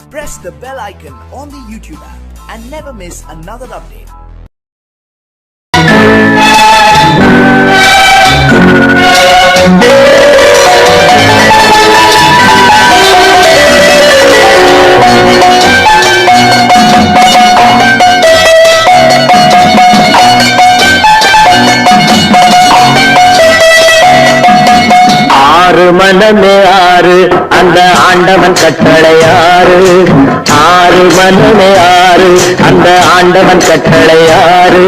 Press the bell icon on the YouTube app and never miss another update. மனமே ஆறு அந்த ஆண்டவன் கட்டளையாறு ஆறு மனமே ஆறு அந்த ஆண்டவன் கட்டளையாறு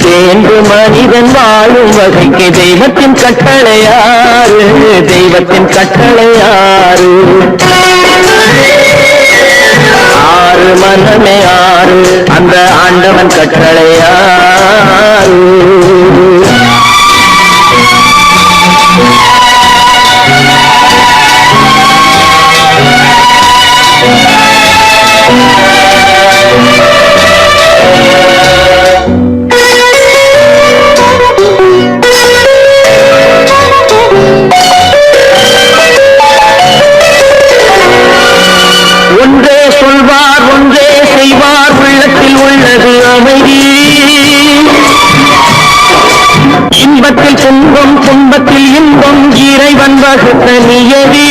தேர்ந்து மனிதன் வாழும் வகைக்கு தெய்வத்தின் கட்டளையாறு தெய்வத்தின் கட்டளையாறு ஆறு மனமே ஆறு அந்த ஆண்டவன் கட்டளையாறு ஒன்றே சொல்வார் ஒன்றே செய்வார் உள்ளத்தில் உள்ளது அமைதி இன்பத்தில் துன்பம் துன்பத்தில் இன்பம் இறைவன் வகுத்த நியதி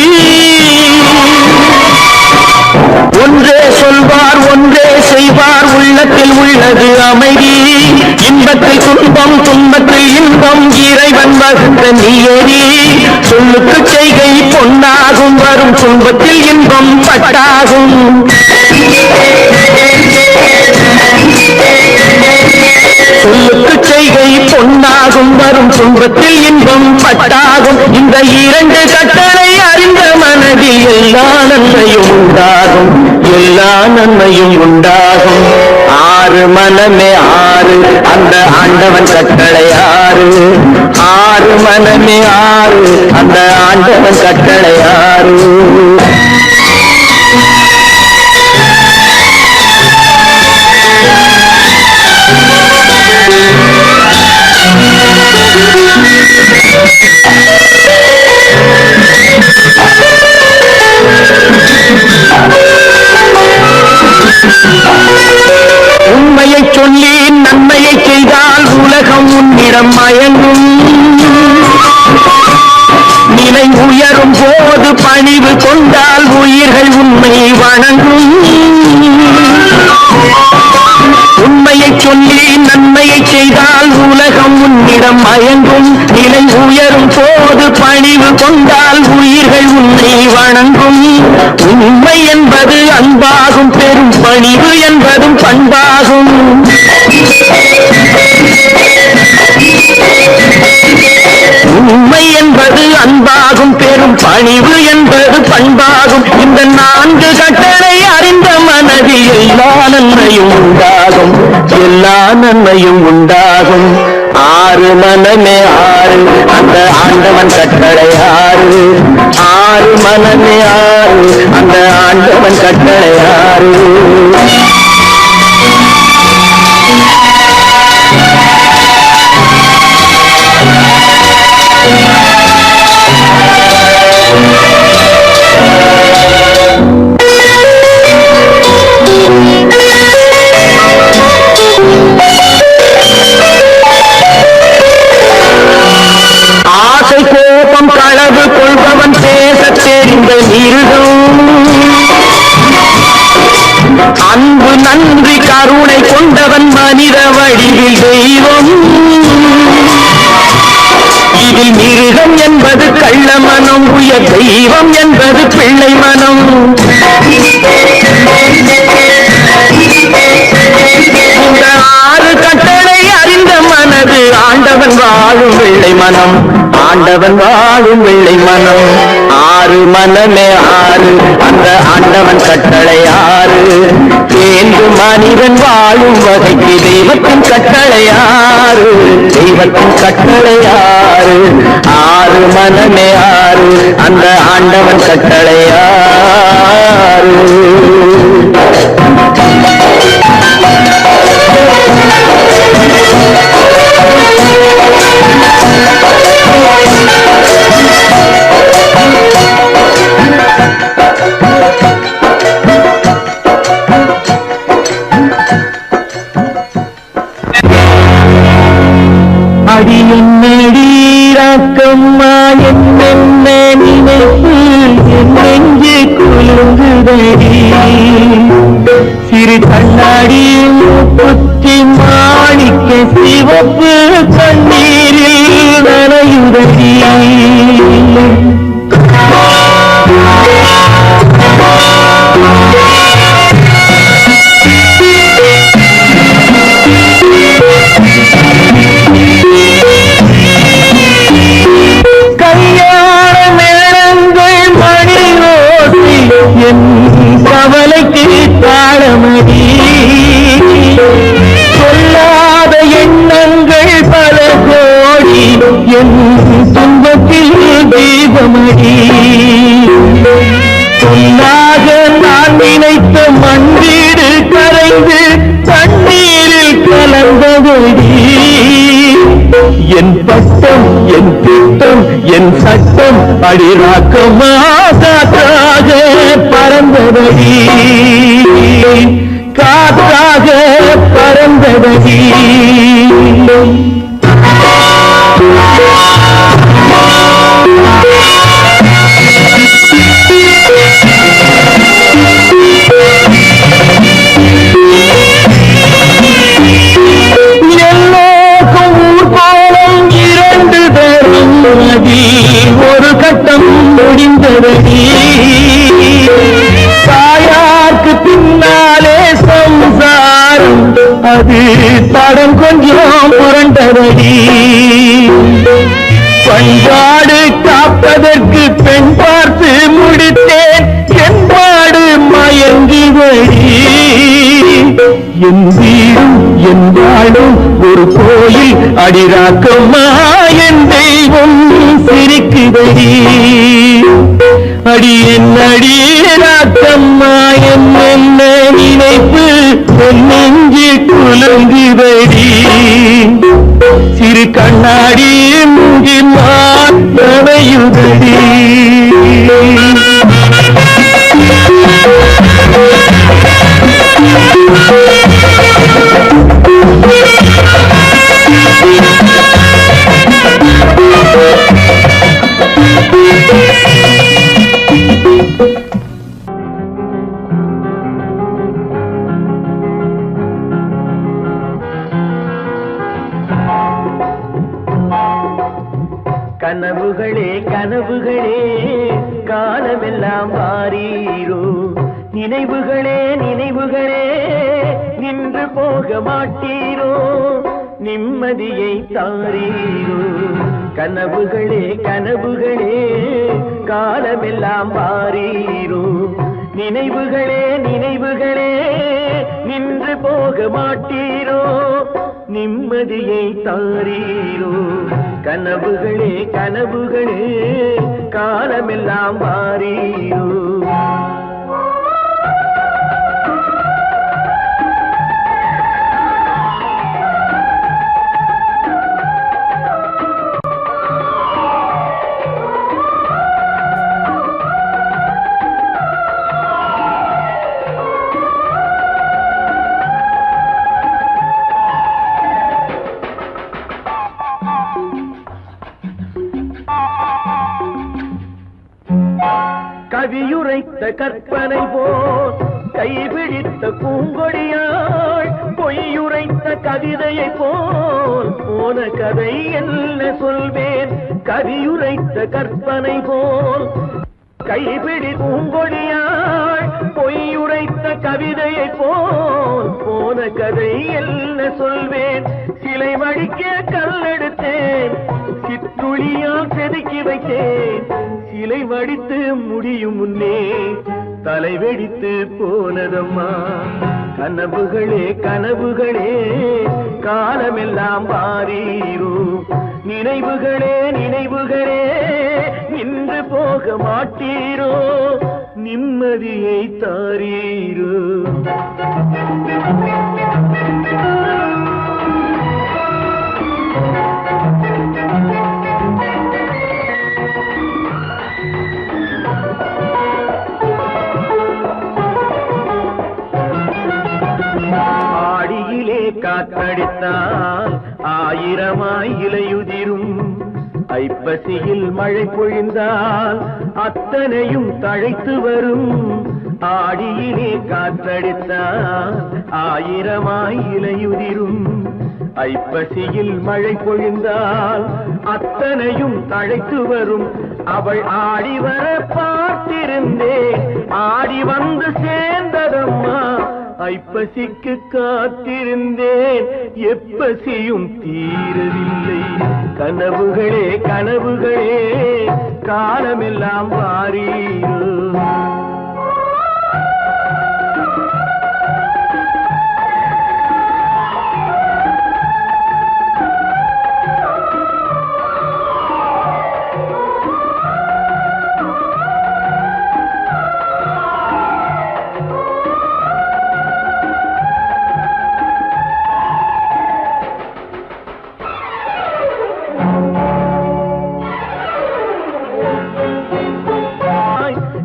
ஒன்றே சொல்வார் ஒன்றே செய்வார் உள்ளத்தில் உள்ளது அமைதி இன்பத்தில் துன்பம் துன்பத்தில் இன்பம் இறைவன் வகுத்த நியதி சொல்லுக்கு செய்கை பொன்னாகும் வரும் துன்பத்தில் இன்பம் பட்டாகும் சொல்லுக்கு செய்கை பொன்னாகும் வரும் துன்பத்தில் இன்பம் பட்டாகும் இந்த இரண்டு கட்டளை அறிந்த மனதில் எல்லா நன்மையும் உண்டாகும் எல்லா நன்மையும் உண்டாகும் ஆறு மனமே ஆறு அந்த ஆண்டவன் கட்டளை ஆறு ஆறு மனமே ஆறு அந்த ஆண்டவன் கட்டளை ஆறு உண்மையை சொல்லி நன்மையை செய்தால் உலகம் உன்னிடம் மயங்கும் நிலை உயரும் போது பணிவு கொண்டால் உயிர்கள் உண்மை வணங்கும் உண்மையை சொல்லி நன்மையை செய்தால் உலகம் உன்னிடம் மயங்கும் நிலை உயரும் போது பணிவு கொண்டால் உயிர்கள் உன்னை வணங்கும் உண்மை என்பது அன்பாகும் பெரும் பணிவு என்பதும் பண்பாகும் உண்மை என்பது அன்பாகும் பெரும் பணிவு என்பது பண்பாகும் இந்த நான்கு கட்டளை அறிந்த மனதில் எல்லா நன்மையும் உண்டாகும் எல்லா நன்மையும் உண்டாகும் ஆறு மனமே ஆறு அந்த ஆண்டவன் கட்டளை ஆறு ஆறு மனமே ஆறு அந்த ஆண்டவன் கட்டளை ஆறு ஆசை கோபம் களவு கொள்பவன் பேச தெரிந்த மிருகம் அன்பு நன்றி கருணை கொண்டவன் மனித வடிவில் தெய்வம் இதில் மிருகம் என்பது கள்ள மனம் உயர் தெய்வம் என்பது பிள்ளை மனம் இந்த ஆறு கட்டளை அறிந்த மனது ஆண்டவன் வாழும் வெள்ளை மனம் ஆண்டவன் வாழும் வெள்ளை மனம் ஆறு மனமே ஆறு அந்த ஆண்டவன் கட்டளை ஆறு தேர்ந்து மனிதன் வாழும் வகைக்கு தெய்வத்தின் கட்டளை ஆறு தெய்வத்தின் கட்டளை ஆறு ஆறு மனமே ஆறு அந்த ஆண்டவன் கட்டளை ஆறு கண்ணாடி மூக்குத்தி மாணிக்க சிவப்பு கண்ணீரில் நனையுதடி. கவலைக்கு தாளமடி சொல்லாத எண்ணங்கள் பல கோடி என் துன்பத்தில் தீபமடி. சொல்லாக நான் நினைத்த மண்ணீடு கரைந்து தண்ணீரில் கலந்தபடி என் பட்டம் என் திட்டம் என் சட்டம் அடிராக்கமா காற்றாக பறந்தபடி காற்றாக பறந்தபடி. ஒரு கட்டம் முடிந்ததடி தாயார்க்கு பின்னாலே சம்சாரம் அது தடம் கொஞ்சம் புரண்டதடி. பண்பாடு காப்பதற்கு பெண் பார்த்து முடித்தேன் என்பாடு மயங்குவடி. என் வீடும் என் வாழும் ஒரு கோயில் அடிராக்கம்மா என் தெய்வம் சிரிக்குதடி. அடி என் அடிராக்கம்மா என் என்ன நினைப்பு என் நெஞ்சு குலுங்குதடி. சிறு கண்ணாடி மூங்கி நனையுதடி. கனவுகளே கனவுகளே காலமெல்லாம் வாரீரோ. நினைவுகளே நினைவுகளே நின்று போக மாட்டீரோ. நிம்மதியை தாரீரோ. கனவுகளே கனவுகளே காலமெல்லாம் வாரீரோ. நினைவுகளே நினைவுகளே நின்று போக மாட்டீரோ. நிம்மதியை தாரீரோ. கனவுகளே கனவுகளே காலமெல்லாம் வாரீரோ. கவியுரைத்த கற்பனை போல் கைபிடித்த பூங்கொடியாள் பொய்யுரைத்த கவிதையை போல் போன கதை என்ன சொல்வேன். கவியுரைத்த கற்பனை போல் கைபிடி பூங்கொடியாள் பொய்யுரைத்த கவிதையை போல் போன கதை என்ன சொல்வேன். சிலை வடிக்க கல்லெடுத்தேன் சிற்றுளியால் செதுக்கி வைத்தேன். சிலை வடித்து முடியும் முன்னே தலை வெடித்து போனதம்மா. கனவுகளே கனவுகளே காலமெல்லாம் வாரீரோ. நினைவுகளே நினைவுகளே நின்று போக மாட்டீரோ. நிம்மதியை தாரீரோ. ஆடியிலே காற்றடித்தால் ஆயிரமாய் இலையுதிரும். ஐப்பசியில் மழை பொழிந்தால் அத்தனையும் தழைத்து வரும். ஆடியிலே காற்றடித்தால் ஆயிரமாய் இலையுதிரும். ஐப்பசியில் மழை பொழிந்தால் அத்தனையும் தழைத்து வரும். அவள் ஆடி வர பார்த்திருந்தேன், ஆடி வந்து சேர்ந்ததம்மா. ஐப்பசிக்கு காத்திருந்தேன், எப்பசியும் தீரவில்லை. கனவுகளே கனவுகளே காலமெல்லாம் வாரீரோ.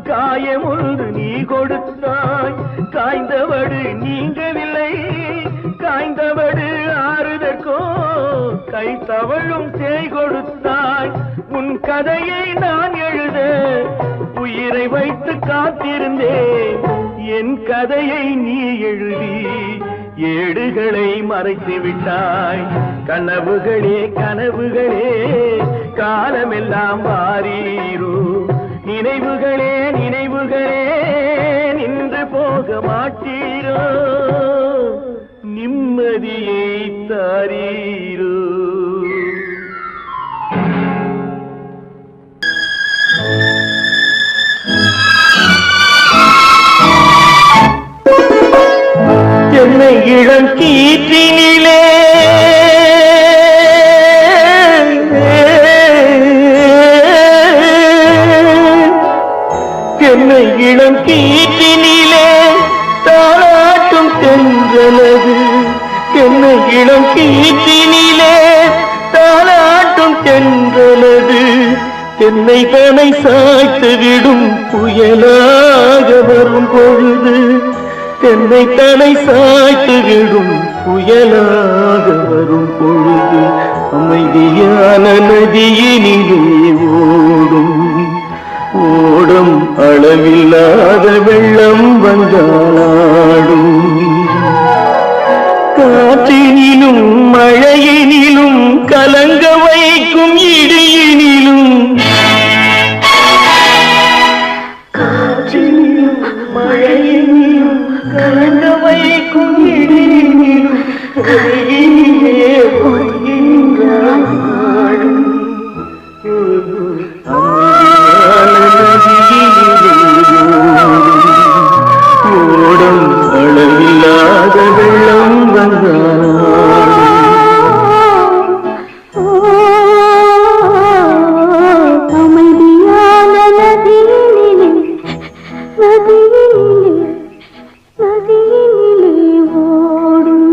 காயமொன்று நீ கொடுத்தாய், காய்ந்தவடு நீங்கவில்லை. காய்ந்தவடு ஆறுதற்கோ கை தவழும் தேய் கொடுத்தாய். உன் கதையை நான் எழுத உயிரை வைத்து காத்திருந்தேன். என் கதையை நீ எழுதி ஏடுகளை மறைத்து விட்டாய். கனவுகளே கனவுகளே காலமெல்லாம் வாரீரோ. நினைவுகளே நினைவுகளே நின்று போக மாட்டீரோ. நிம்மதியை தாரீரோ. என்னை இளம் கீற்றினிலே என்னை இளம் கீற்றினிலே தாளாட்டும் தென்றலது. என்னை இளம் கீற்றினிலே தாளாட்டும் தென்றலது. என்னை தனை சாய்த்து விடும் புயலாக வரும் பொழுது. என்னை தனை சாய்த்து விடும் புயலாக வரும் பொழுது. அமைதியான நதியினிலே ஓடும் ஓடும் அளவில்லாத வெள்ளம் வந்தாடும். காற்றினிலும் மழையினிலும் கலங்க வைக்கும் இடியினிலும். காற்றினிலும் மழையினிலும் கலங்க வைக்கும் இடியினிலும் கையினிலே பொய்கின்றான் நாடும். ஓடும் அளவில்லாத வெள்ளம் வந்தாடும். அமைதியான நதியினிலே நதியினிலே நதியினிலே ஓடும்.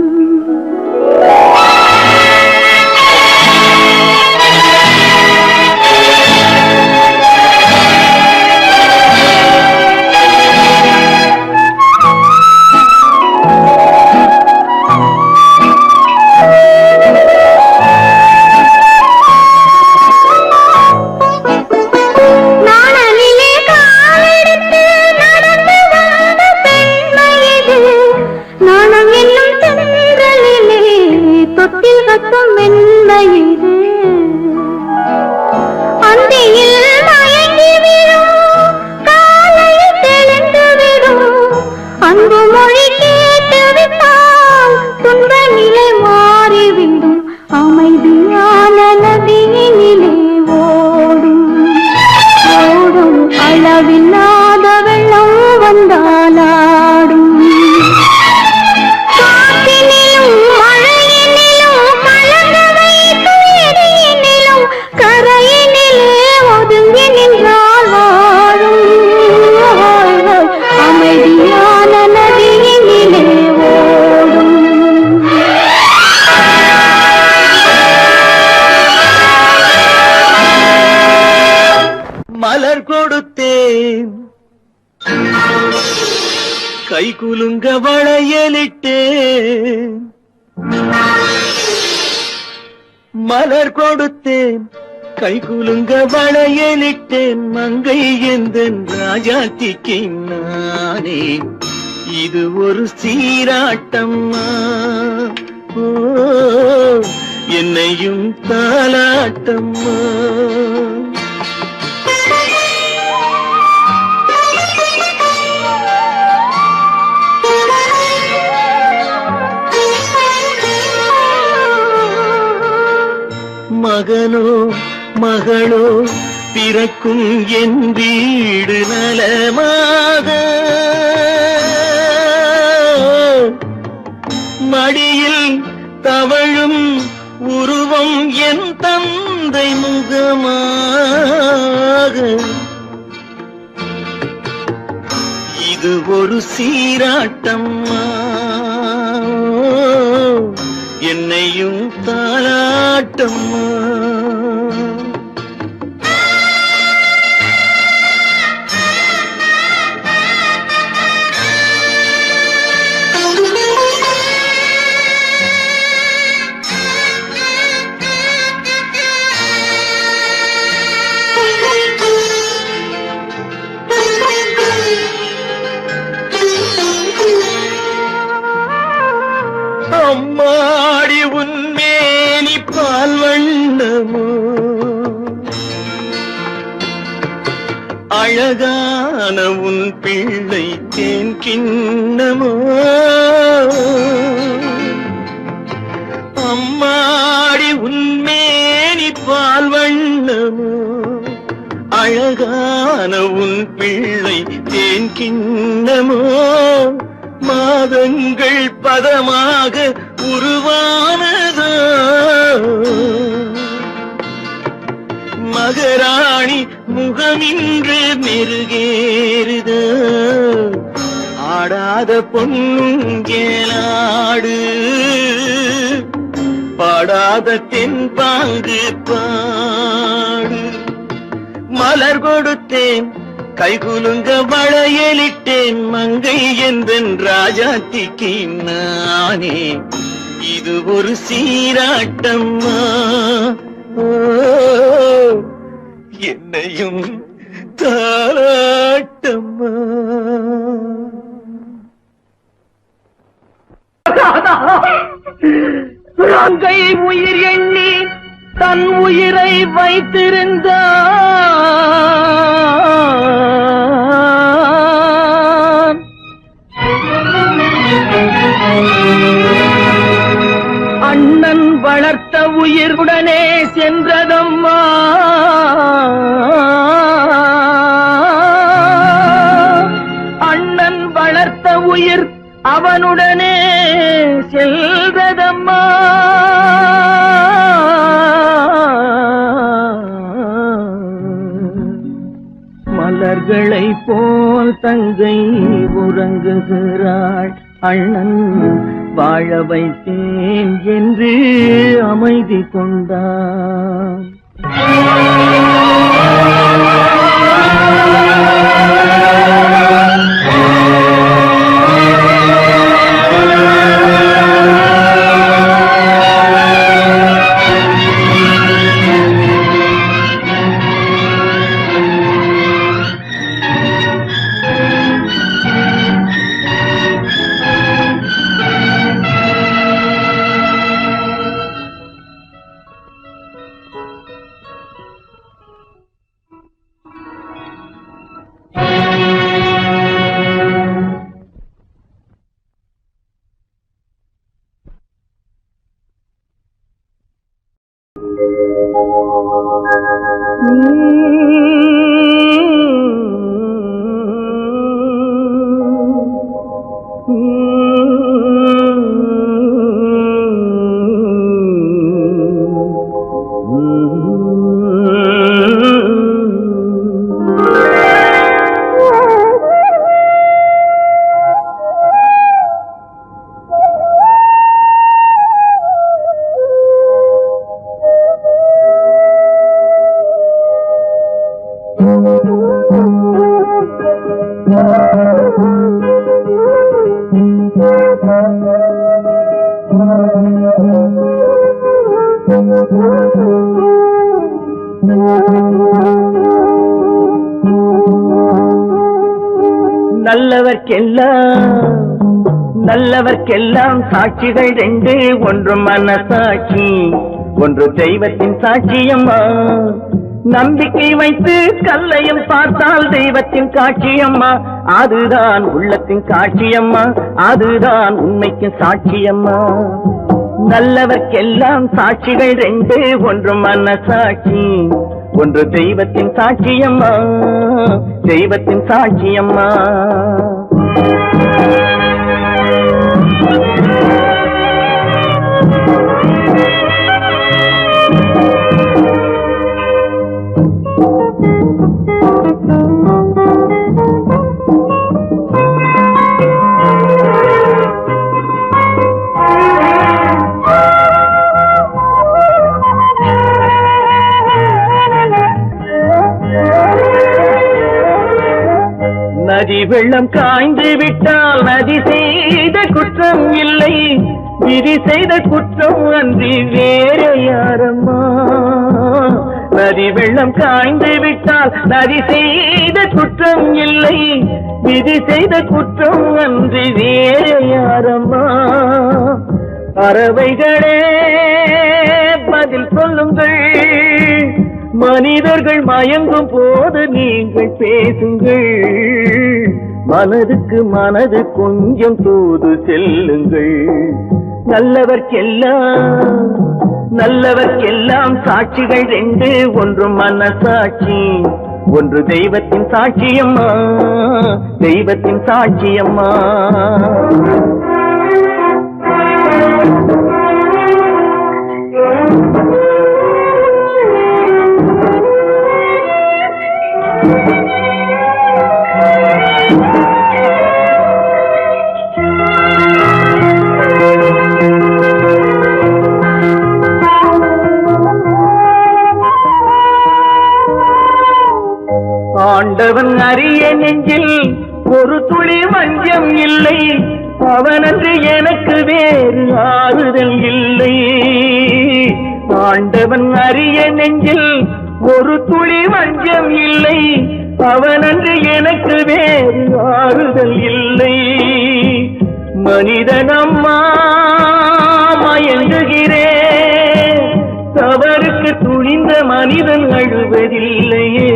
அளவில்லாத வெள்ளம் வந்தாலாடும். காற்றினிலும் மழையினிலும் கலங்க வைக்கும் இடியினிலும் கரையினிலே ஒதுங்கி நின்றால் வாழும். அமைதியான நதியினிலே ஓடும். மலர் கொடுத்தேன், கை குலுங்க வளையலிட்டேன். மலர் கொடுத்தேன், கைகுலுங்க வளையலிட்டேன் மங்கை எந்தன் ராஜாத்திக்கு நானே. இது ஒரு சீராட்டம்மா, ஓ என்னையும் தாலாட்டம்மா. மகனோ மகளோ பிறக்கும் என் வீடு நலமாக, மடியில் தவழும் உருவம் என் தந்தை முகமாக. இது ஒரு சீராட்டம்மா, என்னையும் தாலாட்டம்மா. அம்மாடி உன்மேனி பால் வண்ணமோ, அழகான உன் பிள்ளை தேன் கிண்ணமோ. அம்மாடி உன்மேனி பால் வண்ணமோ, அழகான உன் பிள்ளை தேன் கிண்ணமோ. மாதங்கள் பதமாக உருவானதோ, மகராணி முகமின்று மெருகேறுதோ. ஆடாத பொன்னுங்கேலாடு, பாடாத தென்பாங்கு பாடு. மலர் கொடுத்தேன் கைகுலுங்க வளையலிட்டேன் மங்கை எந்தன் ராஜாத்திக்கு நானே. இது ஒரு சீராட்டம்மா, ஓ என்னையும் தாலாட்டம்மா. மங்கை உயிர் எண்ணி தன் உயிரை வைத்திருந்தான். அண்ணன் வளர்த்த உயிருடனே சென்றதம்மா. அண்ணன் வளர்த்த உயிர் அவனுடனே செல்வதம்மா. மலர்களை போல் தங்கை உறங்குகிறாள், அண்ணன் வாழ வைத்தேன் என்று அமைதி கொண்டான். நல்லவர்க்கெல்லாம் சாட்சிகள் ரெண்டு, ஒன்று மனசாட்சி, ஒன்று தெய்வத்தின் சாட்சியம்மா. நம்பிக்கை வைத்து கல்லையும் பார்த்தால் தெய்வத்தின் காட்சியம்மா. அதுதான் உள்ளத்தின் காட்சியம்மா, அதுதான் உண்மைக்கு சாட்சியம்மா. நல்லவர்க்கெல்லாம் சாட்சிகள் ரெண்டு, ஒன்று மனசாட்சி, ஒன்று தெய்வத்தின் சாட்சியம்மா, தெய்வத்தின் சாட்சியம்மா. நதி வெள்ளம் காய்ந்து விட்டால் நதி செய்த குற்றம் இல்லை, விதி செய்த குற்றம் அன்றி வேறு யாரம்மா. நதி வெள்ளம் காய்ந்து விட்டால் நதி செய்த குற்றம் இல்லை, விதி செய்த குற்றம் அன்றி வேறு யாரம்மா. பறவைகளே பதில் சொல்லுங்கள், மனிதர்கள் மயங்கும் போது நீங்கள் பேசுங்கள், மனதுக்கு மனது கொஞ்சம் தூது செல்லுங்கள். நல்லவர்க்கெல்லாம் சாட்சிகள் ரெண்டு, ஒன்று மனசாட்சி, ஒன்று தெய்வத்தின் சாட்சியம்மா, தெய்வத்தின் சாட்சியம்மா. ஆண்டவன் அறிய நெஞ்சில் ஒரு துளி வஞ்சம் இல்லை, அவனன்று எனக்கு வேறு ஆறுதல் இல்லை. ஆண்டவன் அறிய நெஞ்சில் ஒரு துளி வஞ்சம் இல்லை, அவனன்று எனக்கு வேறு ஆறுதல் இல்லை. மனிதனம்மா மயங்குகிறேன், தவறுக்கு துணிந்த மனிதன் அழுவதில்லையே,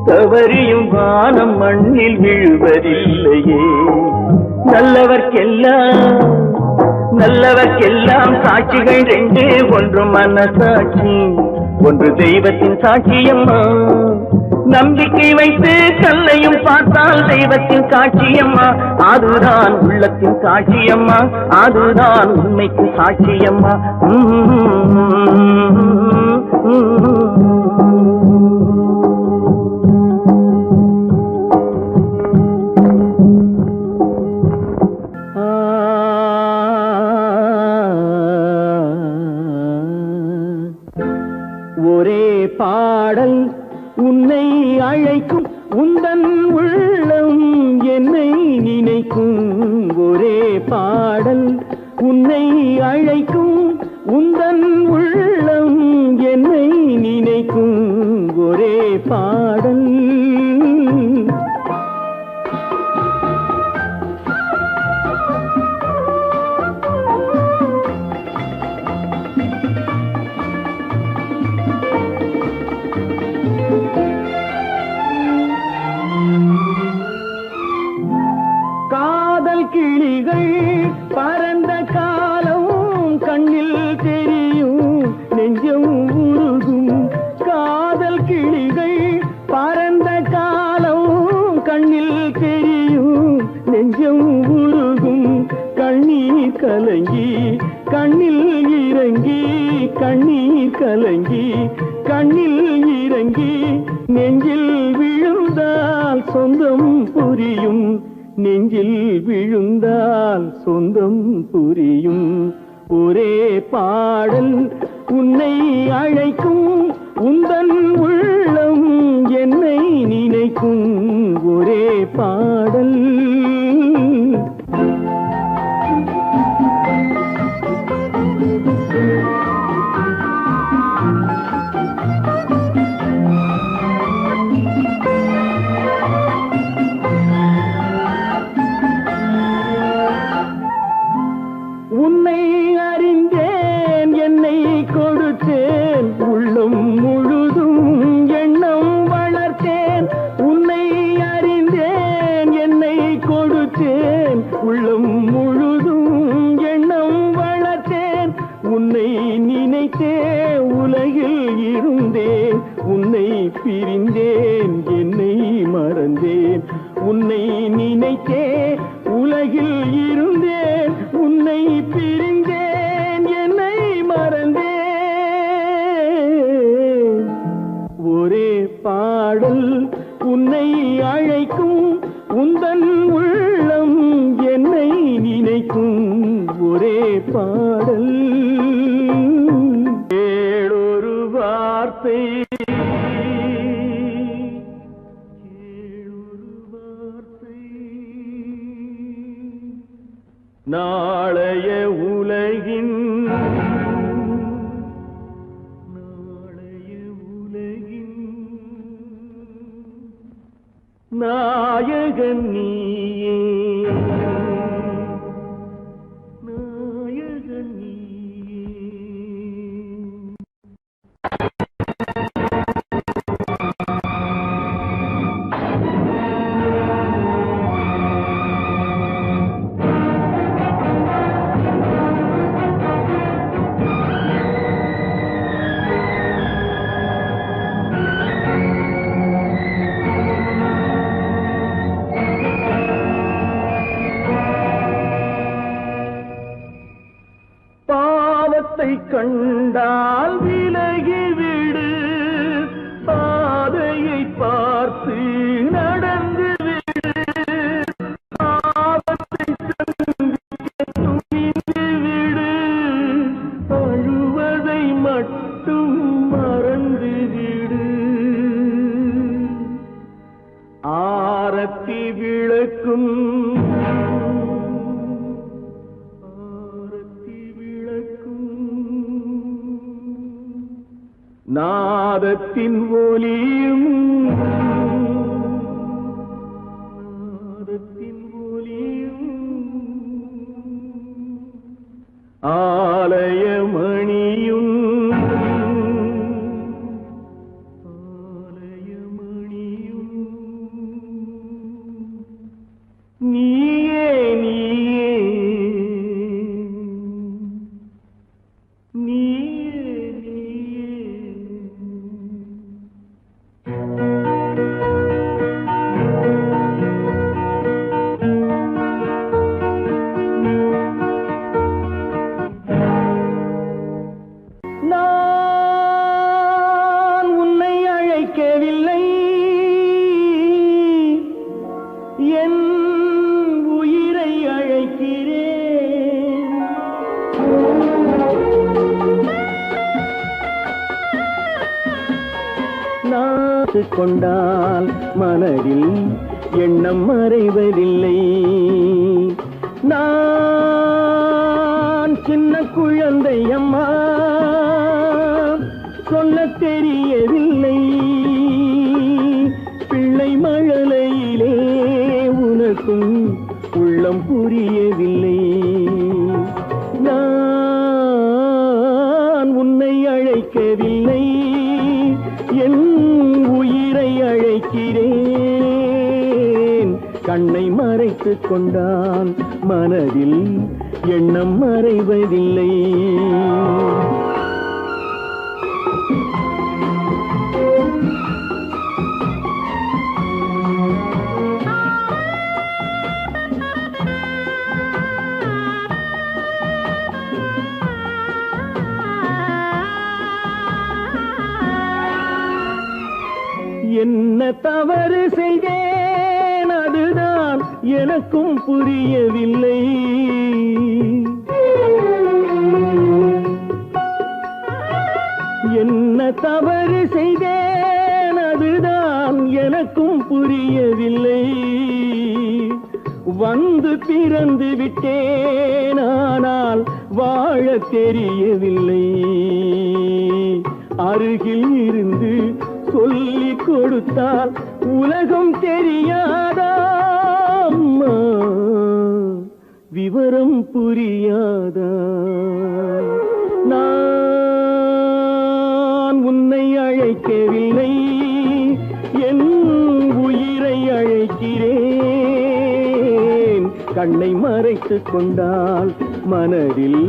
தவறியும் வானம் மண்ணில் விழுவதில்லையே. நல்லவர்க்கெல்லாம் சாட்சிகள் ரெண்டு, ஒன்று மனசாட்சி, ஒன்று தெய்வத்தின் சாட்சியம்மா. நம்பிக்கை வைத்து கல்லையும் பார்த்தால் தெய்வத்தின் காட்சியம்மா, அதுதான் உள்ளத்தின் காட்சியம்மா, அதுதான் உண்மைக்கு சாட்சியம்மா. ஒரே பாடல் உன்னை அழைக்கும், உந்தன் உள்ளம் என்னை நினைக்கும். ஒரே பாடல் உன்னை அழைக்கும், உந்தன் உள்ளம் என்னை நினைக்கும். ஒரே பாடல் கிளிகள் பறந்த காலம் கண்ணில் தெரியும், நெஞ்சம் உருகும். காதல் கிளிகள் பறந்த காலம் கண்ணில் தெரியும், நெஞ்சம் உருகும். கண்ணீர் கலங்கி கண்ணில் இறங்கி, கண்ணீர் கலங்கி கண்ணில் இறங்கி, நெஞ்சில் விழுந்தால் சொந்தம் புரியும், நெஞ்சில் விழுந்தால் சொந்தம் புரியும். ஒரே பாடல் உன்னை அழைக்கும், உந்தன் உள்ளம் என்னை நினைக்கும். ஒரே பாடல் உள்ளம் முழுதும் எண்ணம் வளர்த்தேன் உன்னை நினைத்தே உலகில் இருந்தேன் உன்னை பிரிந்தேன் என்னை மறந்தேன் உன்னை நினைத்தே உலகில் இருந்தேன் உன்னை பிரிந்தேன் என்னை மறந்தேன் ஒரே பாடல் உன்னை அழைக்கும் உந்தன் உள்ளம் என்னை நினைக்கும் ஒரே பாடல் ஏழொரு வார்த்தை நாளைய உலகின் நாயகன் நீயே நாயகன் நீயே கண்டால் விலகிவிடு பாதையை பார்த்து நடந்து விடு ஆபத்தை துணிந்து விடு அழுவதை மட்டும் மறந்து விடு ஆரத்தி விளக்கும் நாதத்தின் ஒலியும் ஆலயமணியும் நீயே நீயே கொண்டால் மனதில் எண்ணம் மறைவதில்லை நான் சின்ன குழந்தை அம்மா சொல்ல தெரியவில்லை பிள்ளை மழலையிலே உனக்கும் உள்ளம் புரியவில்லை நான் உன்னை அழைக்கவில்லை என் உயிரை அழைக்கிறேன் கண்ணை மறைத்துக் கொண்டால் மனதில் எண்ணம் மறைவதில்லை என்ன தவறு செய்தேன் அதுதான் எனக்கும் புரியவில்லை என்ன தவறு செய்தேன் அதுதான் எனக்கும் புரியவில்லை வந்து பிறந்து விட்டேன் ஆனால் வாழ தெரியவில்லை அருகில் இருந்து சொல்லிக் கொடுத்தால் உலகம் தெரியாதா அம்மா விவரம் புரியாதா நான் உன்னை அழைக்கவில்லை என் உயிரை அழைக்கிறேன் கண்ணை மறைத்துக் கொண்டால் மனதில்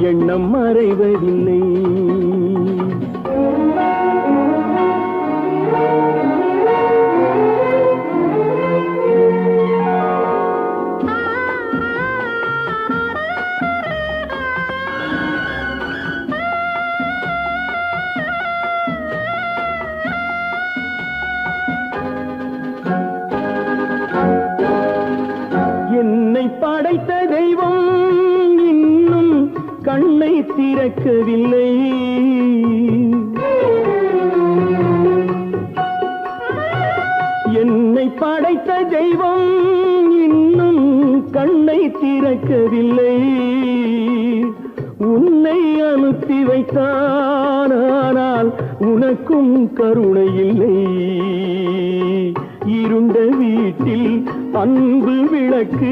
எண்ணம் மறைவதில்லை. என்னை படைத்த தெய்வம் இன்னும் கண்ணை திறக்கவில்லை. என்னை படைத்த தெய்வம் இன்னும் கண்ணை திறக்கவில்லை. உன்னை அனுப்பி வைத்தான், ஆனால் உனக்கும் கருணை இல்லை. இருண்ட வீட்டில் அன்பு விளக்கு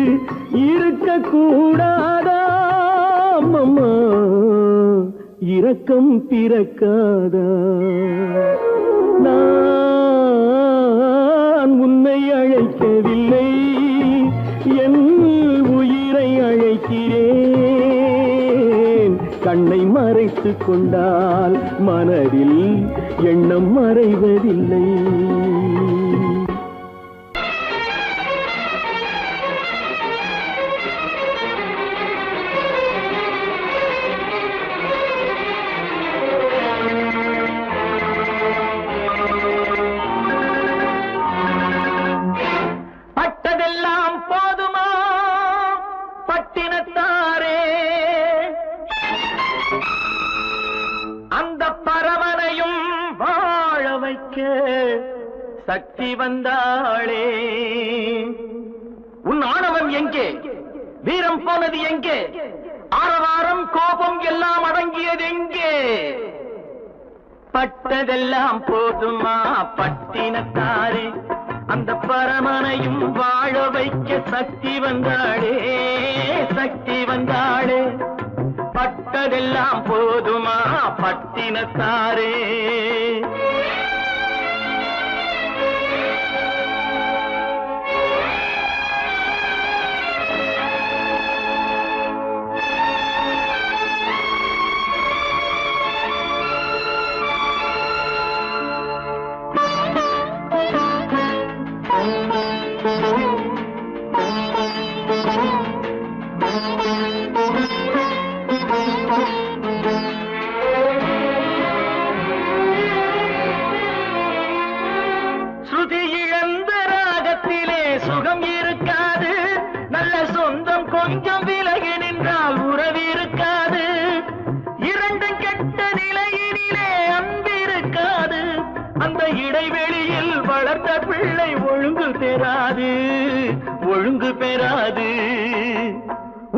இருக்க கூடாதா? அம்மா இரக்கம் பிறக்காதா? நான் உன்னை அழைக்கவில்லை, என் உயிரை அழைக்கிறேன். கண்ணை மறைத்துக் கொண்டால் மனதில் எண்ணம் மறைவதில்லை. பட்டதெல்லாம் போதுமா பட்டினத்தாரே, அந்த பரமனையும் வாழ வைக்க சக்தி வந்தாளே. உன் ஆணவம் எங்கே? வீரம் போனது எங்கே? ஆரவாரம் கோபம் எல்லாம் அடங்கியது எங்கே? பட்டதெல்லாம் போதுமா பட்டினத்தாரே, அந்த பரமனையும் வாழ வைக்க சக்தி வந்தாளே, சக்தி வந்தாளே. பட்டதெல்லாம் போதுமா பட்டினத்தாரே. ஸ்ருதி இழந்த ராகத்திலே சுகம் இருக்காது, நல்ல சொந்தம் கொஞ்சம் விலகி நின்றால் உறவு இருக்காது. இரண்டும் கெட்ட நிலையினிலே அன்பு இருக்காது, அந்த இடைவெளியில் வளர்த்த பிள்ளை ஒழுங்கு பெறாது, ஒழுங்கு பெறாது.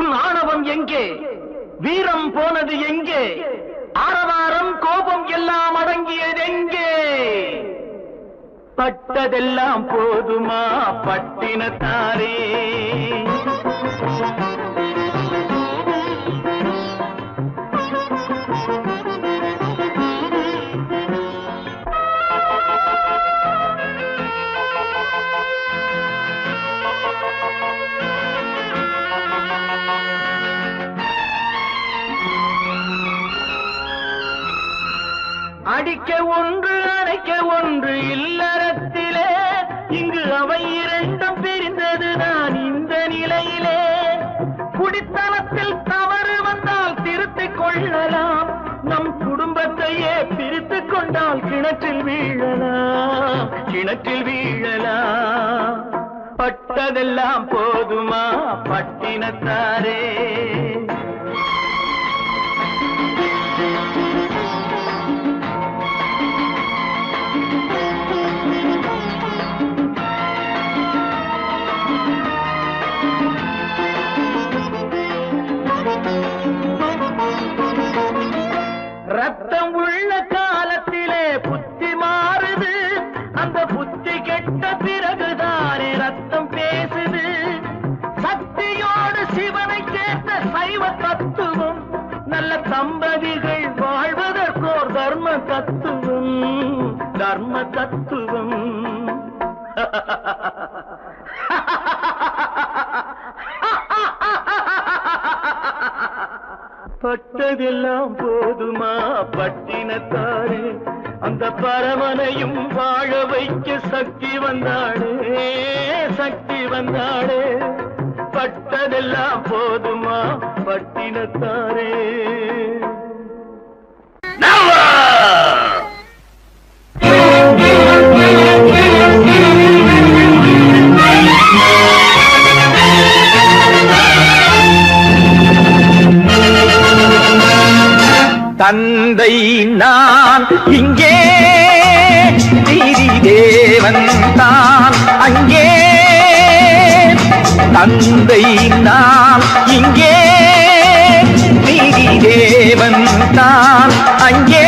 உன் ஆணவம் எங்கே? வீரம் போனது எங்கே? ஆரவாரம் கோபம் எல்லாம் அடங்கியது எங்கே? பட்டதெல்லாம் போதுமா பட்டினத்தாரே. அடிக்க ஒன்று அணைக்க ஒன்று இல்லறத்திலே, இங்கு அவை இரண்டும் பிரிந்தது நான் இந்த நிலையிலே. குடித்தனத்தில் தவறு வந்தால் திருத்திக் கொள்ளலாம், நம் குடும்பத்தையே பிரித்துக் கொண்டால் கிணற்றில் வீழலாம், கிணற்றில் வீழலாம். பட்டதெல்லாம் போதுமா பட்டினத்தாரே. ரத்தம் உள்ள காலத்திலே புத்தி மாறுது, அந்த புத்தி கெட்ட பிறகுதானே ரத்தம் பேசுது. சக்தியோடு சிவனை கேட்ட சைவ தத்துவம், நல்ல தம்பதிகள் வாழ்வதற்கோர் தர்ம தத்துவம், தர்ம தத்துவம். பட்டதெல்லாம் போதுமா பட்டினத்தாரே, அந்த பரமனையும் வாழ வைக்க சக்தி வந்தாளே, சக்தி வந்தாளே. பட்டதெல்லாம் போதுமா பட்டினத்தாரே. தந்தை நான் இங்கே, நீதி தேவன் தான் அங்கே. தந்தை நான் இங்கே, நீதி தேவன் தான் அங்கே.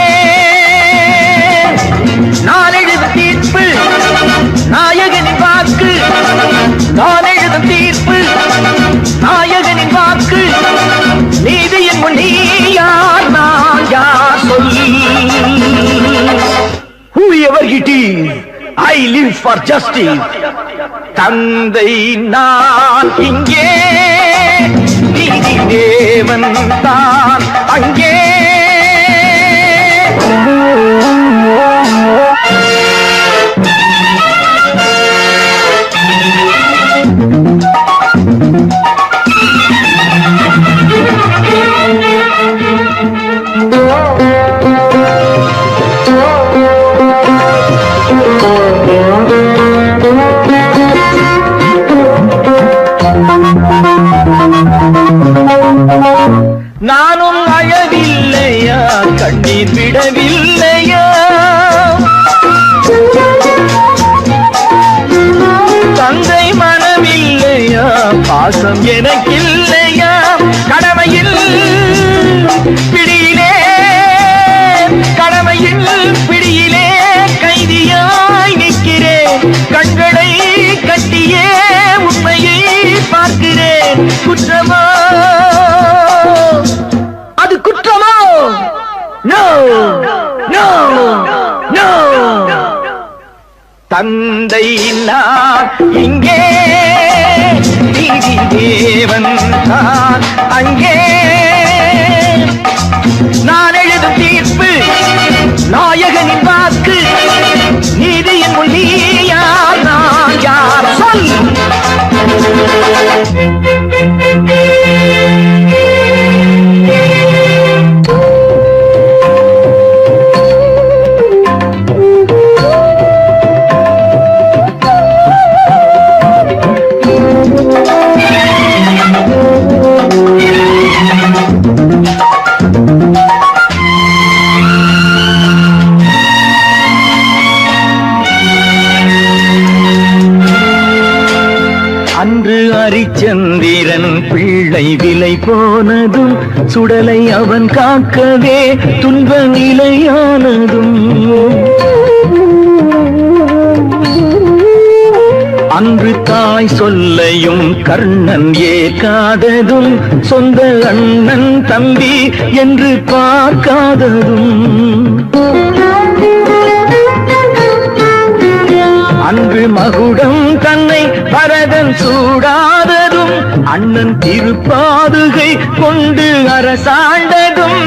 நான் எழுதும் தீர்ப்பு நாயகனின் வாக்கு, நான் எழுதும் தீர்ப்பு நாயகனின் வாக்கு. நீதியின் முன் நீ யார், நான் யார் சொல். Whoever it is, I live for justice. தந்தை நான் இங்கே, நீதி தேவன் தான் அங்கே. நானும் அழவில்லையா, கண்ணீர் விடவில்லையா, தந்தை மனமில்லையா, பாசம் எனக்கில்லையா. கடமையில் பிடியிலே, கடமையில் பிடியிலே கைதியாய் நிற்கிறேன். கண்களை கட்டியே உண்மையை பார்க்கிறேன். குற்றமா அது குற்றமா? No no no. தந்தை நான் இங்கே, நீதி தேவன் தான் அங்கே. நான் எழுதும் தீர்ப்பு நாயகனின் வாக்கு. நீதியின் முன் நீ யார், நான் யார் சொல். அன்று அரிச்சந்திரன் பிள்ளை விலை போனதும், சுடலை அவன் காக்கவே துன்ப நிலையானதும். அன்று தாய் சொல்லையும் கர்ணன் ஏற்காததும், சொந்த அண்ணன் தம்பி என்று பார்க்காததும். அன்று மகுடம் தன்னை பரதன் சூடாததும், அண்ணன் திருப்பாதுகை கொண்டு அரசாண்டதும்.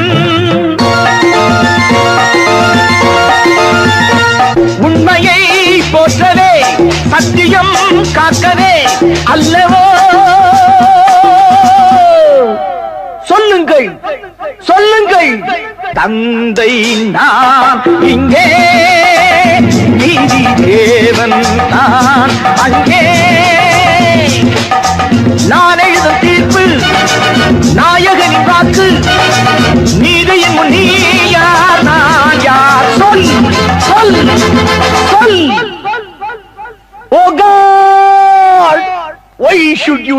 உண்மையை போற்றவே, சத்தியம் காக்கவே அல்லவோ. சொல்லுங்கள் சொல்லுங்கள். தந்தை நான் இங்கே, நீதி தேவன் தான் அங்கே. நான் எழுதும் தீர்ப்பு நாயகனின் வாக்கு. நீதியின் முன் நீ யார், நான் யார் சொல் சொல் சொல். Oh God, why should you?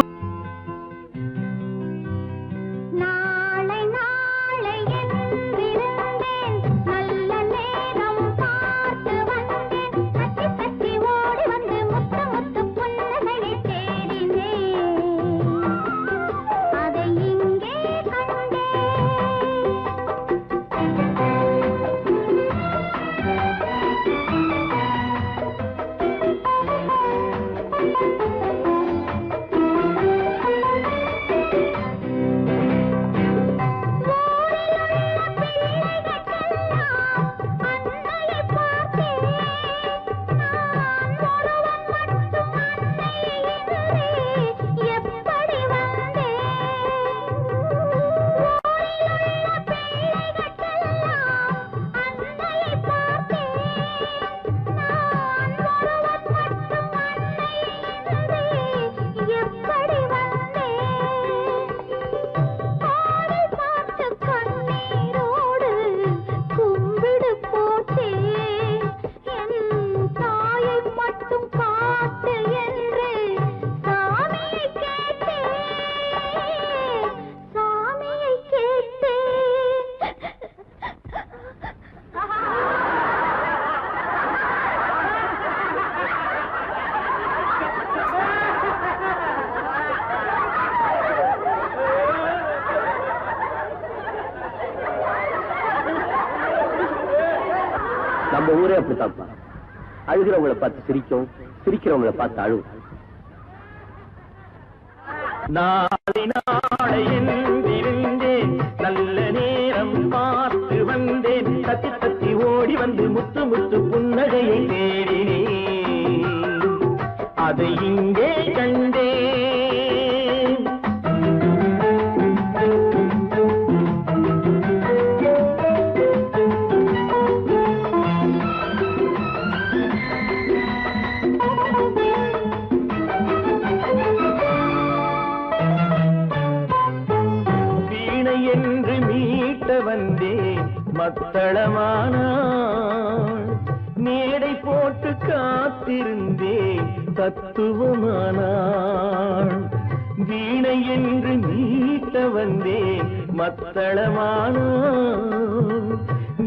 இந்த ஊரே அப்படித்தான்ப்பா. அழுகிறவங்களை பார்த்து சிரிக்கும், சிரிக்கிறவங்களை பார்த்து அழுவும். நாளை நாளை என்றிருந்தேன், நல்ல நேரம் பார்த்து வந்தேன், தத்தி தத்தி ஓடி வந்து முத்து முத்து புன்னகையை தேடினேன், அதை இங்கே கண்டேன். என்று மீட்ட வந்தேன் மத்தளமானாள், மேடை போட்டு காத்திருந்தேன் தத்துவமானாள். வீணை என்று மீட்ட வந்தேன் மத்தளமானாள்,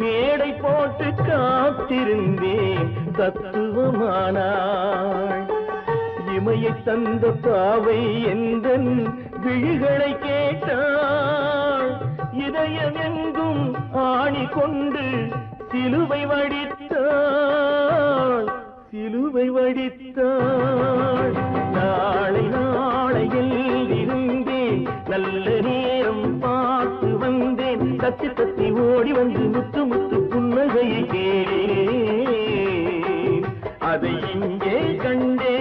மேடை போட்டு காத்திருந்தேன் தத்துவமானாள். இமையை தந்த பாவை எந்தன் விழிகளை கேட்டாள், இதயம் எங்கும் ஆணி கொண்டு சிலுவை வடித்தாள், சிலுவை வடித்தாள். நாளை நாளையில் இருந்தேன், நல்ல நேரம் பார்த்து வந்தேன், தத்தி தத்தி ஓடி வந்து முத்து முத்து புன்னகையை கேட்டேன், அதை இங்கே கண்டேன்.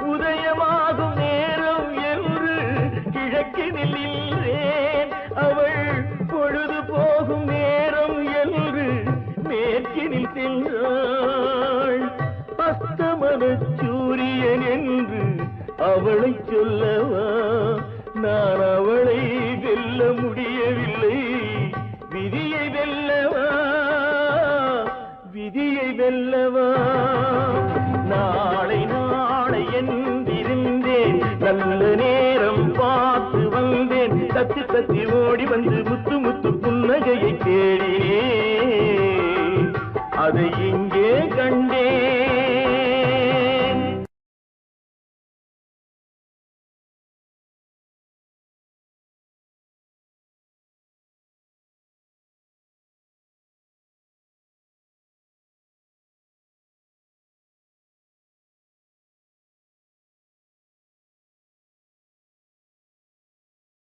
உதயமாகும் நேரம் என்று கிழக்கினில் நின்றேன், அவள் பொழுது போகும் நேரம் என்று மேற்கினில் சென்றாள். அஸ்தமன சூரியன் என்று அவளை சொல்லவா, நான் அவளை வெல்ல முடியவில்லை, விதியை வெல்லவா, விதியை வெல்லவா. நாளை நாளை என்றிருந்தேன், நல்ல நேரம் பார்த்து வந்தேன், தத்தி தத்தி ஓடி வந்து